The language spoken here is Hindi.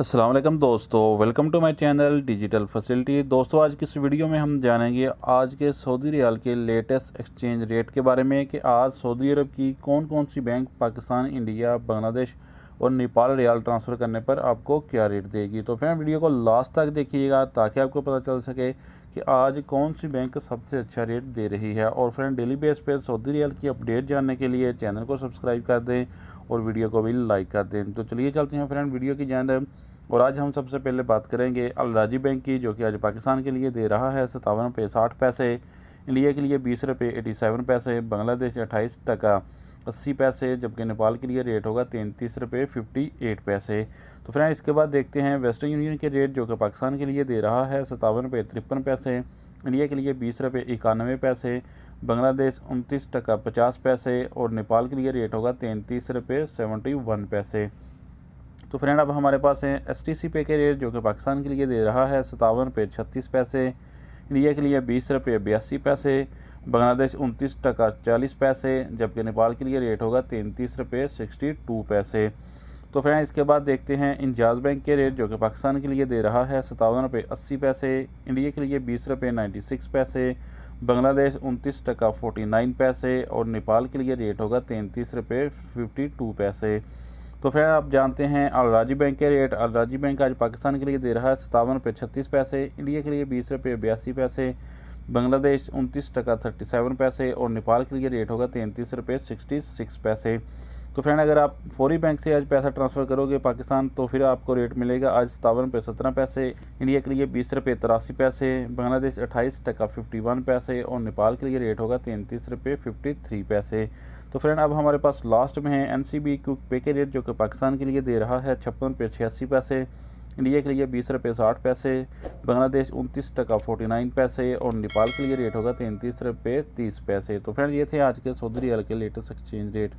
अस्सलाम वालेकुम दोस्तों, welcome to my channel digital facility. दोस्तों, आज की इस वीडियो में हम जानेंगे आज के सऊदी रियाल के लेटेस्ट एक्सचेंज रेट के बारे में कि आज सऊदी अरब की कौन कौन सी बैंक पाकिस्तान, इंडिया, बांग्लादेश और नेपाल रियाल ट्रांसफ़र करने पर आपको क्या रेट देगी। तो फ्रेंड, वीडियो को लास्ट तक देखिएगा ताकि आपको पता चल सके कि आज कौन सी बैंक सबसे अच्छा रेट दे रही है। और फ्रेंड, डेली बेस पे सऊदी रियाल की अपडेट जानने के लिए चैनल को सब्सक्राइब कर दें और वीडियो को भी लाइक कर दें। तो चलिए चलते हैं फ्रेंड वीडियो की जानिब। और आज हम सबसे पहले बात करेंगे अल राजी बैंक की, जो कि आज पाकिस्तान के लिए दे रहा है 57 रुपये 60 पैसे, इंडिया के लिए 20 रुपये 87 पैसे, बांग्लादेश 28 टका 80 पैसे, जबकि नेपाल के लिए रेट होगा 33 रुपये 58 पैसे। तो फ्रेंड, इसके बाद देखते हैं वेस्टर्न यूनियन के रेट, जो कि पाकिस्तान के लिए दे रहा है 57 रुपये 53 पैसे, इंडिया के लिए 20 रुपये 91 पैसे, बांग्लादेश 29 टका 50 पैसे और नेपाल के लिए रेट होगा 33 रुपये 71 पैसे। तो फ्रेंड, अब हमारे पास है STC पे के रेट, जो कि पाकिस्तान के लिए दे रहा है 57 रुपये 36 पैसे, इंडिया के लिए 20 रुपये 82 पैसे, बांग्लादेश 29 टका 40 पैसे, जबकि नेपाल के लिए रेट होगा 33 रुपये 62 पैसे। तो फ्रेंड, इसके बाद देखते हैं इंजाज बैंक के रेट, जो कि पाकिस्तान के लिए दे रहा है 57 रुपये 80 पैसे, इंडिया के लिए 20 रुपये 96 पैसे, बांग्लादेश 29 टका 49 पैसे और नेपाल के लिए रेट होगा 33 रुपये 52 पैसे। तो फ्रेंड, आप जानते हैं अल राजी बैंक के रेट। अल राजी बैंक आज पाकिस्तान के लिए दे रहा है 57 रुपये 36 पैसे, इंडिया के लिए 20 रुपये 82 पैसे, बांग्लादेश 29 टका 37 पैसे और नेपाल के लिए रेट होगा 33 रुपये 66 पैसे। तो फ्रेंड, अगर आप फौरी बैंक से आज पैसा ट्रांसफ़र करोगे पाकिस्तान, तो फिर आपको रेट मिलेगा आज 57 रुपये 17 पैसे, इंडिया के लिए 20 रुपये 83 पैसे, बांग्लादेश 28 टका 51 पैसे और नेपाल के लिए रेट होगा 33 रुपये 53 पैसे। तो फ्रेंड, अब हमारे पास लास्ट में है NCB क्विक पे के रेट, जो कि पाकिस्तान के लिए दे रहा है 56 रुपये 86 पैसे, इंडिया के लिए 20 रुपये 60 पैसे, बांग्लादेश 29 टका 49 पैसे और नेपाल के लिए रेट होगा 33 रुपये 30 पैसे। तो फ्रेंड, ये थे आज के सऊदी रियाल के लेटेस्ट एक्सचेंज रेट।